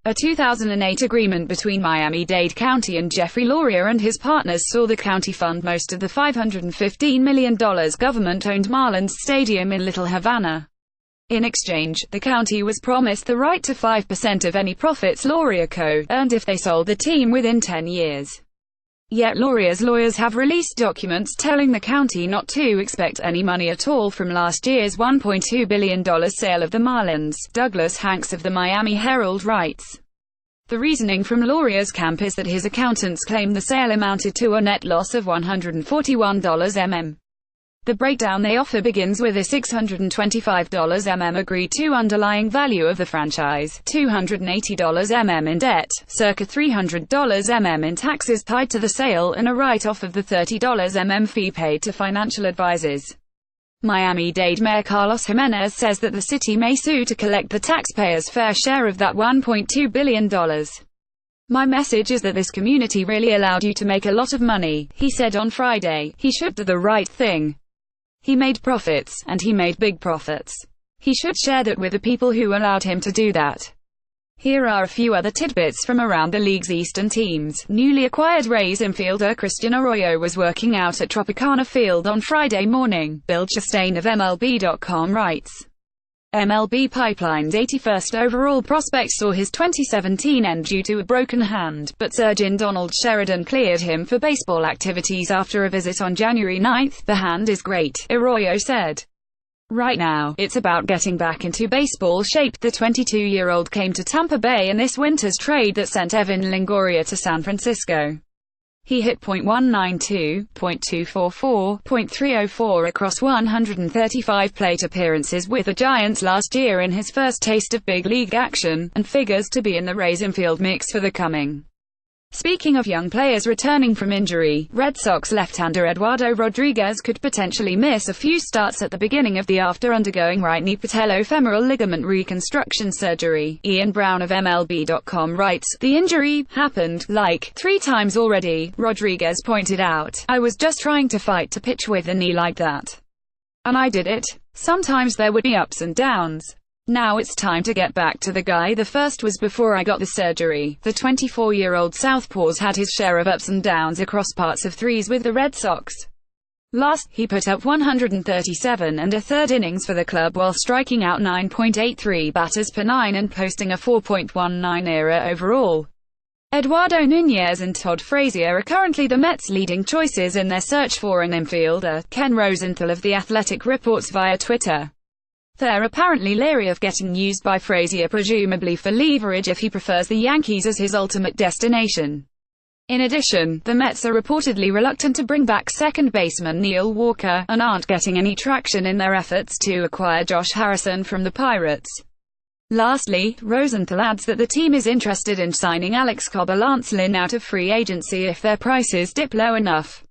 A 2008 agreement between Miami-Dade County and Jeffrey Loria and his partners saw the county fund most of the $515 million government-owned Marlins Stadium in Little Havana. In exchange, the county was promised the right to 5% of any profits Loria co-earned if they sold the team within 10 years. Yet Loria's lawyers have released documents telling the county not to expect any money at all from last year's $1.2 billion sale of the Marlins, Douglas Hanks of the Miami Herald writes. The reasoning from Loria's camp is that his accountants claim the sale amounted to a net loss of $141 mm. The breakdown they offer begins with a $625 mm agreed to underlying value of the franchise, $280 mm in debt, circa $300 mm in taxes tied to the sale, and a write-off of the $30 mm fee paid to financial advisors. Miami-Dade Mayor Carlos Jimenez says that the city may sue to collect the taxpayers' fair share of that $1.2 billion. My message is that this community really allowed you to make a lot of money, he said on Friday. He should do the right thing. He made profits, and he made big profits. He should share that with the people who allowed him to do that. Here are a few other tidbits from around the league's eastern teams. Newly acquired Rays infielder Christian Arroyo was working out at Tropicana Field on Friday morning, Bill Chastain of MLB.com writes. MLB Pipeline's 81st overall prospect saw his 2017 end due to a broken hand, but surgeon Donald Sheridan cleared him for baseball activities after a visit on January 9. The hand is great, Arroyo said. Right now, it's about getting back into baseball shape. The 22-year-old came to Tampa Bay in this winter's trade that sent Evan Longoria to San Francisco. He hit .192, .244, .304 across 135 plate appearances with the Giants last year in his first taste of big league action, and figures to be in the Rays infield mix for the coming. Speaking of young players returning from injury, Red Sox left-hander Eduardo Rodriguez could potentially miss a few starts at the beginning of the year after undergoing right knee patellofemoral ligament reconstruction surgery. Ian Brown of MLB.com writes, "The injury happened, like, 3 times already," Rodriguez pointed out. "I was just trying to fight to pitch with a knee like that. And I did it. Sometimes there would be ups and downs. Now it's time to get back to the guy. The first was before I got the surgery." The 24-year-old southpaw's had his share of ups and downs across parts of threes with the Red Sox. Last, he put up 137 and a third innings for the club while striking out 9.83 batters per 9 and posting a 4.19 ERA overall. Eduardo Nunez and Todd Frazier are currently the Mets' leading choices in their search for an infielder, Ken Rosenthal of The Athletic reports via Twitter. They're apparently leery of getting used by Frazier, presumably for leverage if he prefers the Yankees as his ultimate destination. In addition, the Mets are reportedly reluctant to bring back second baseman Neil Walker, and aren't getting any traction in their efforts to acquire Josh Harrison from the Pirates. Lastly, Rosenthal adds that the team is interested in signing Alex Cobb or Lance Lynn out of free agency if their prices dip low enough.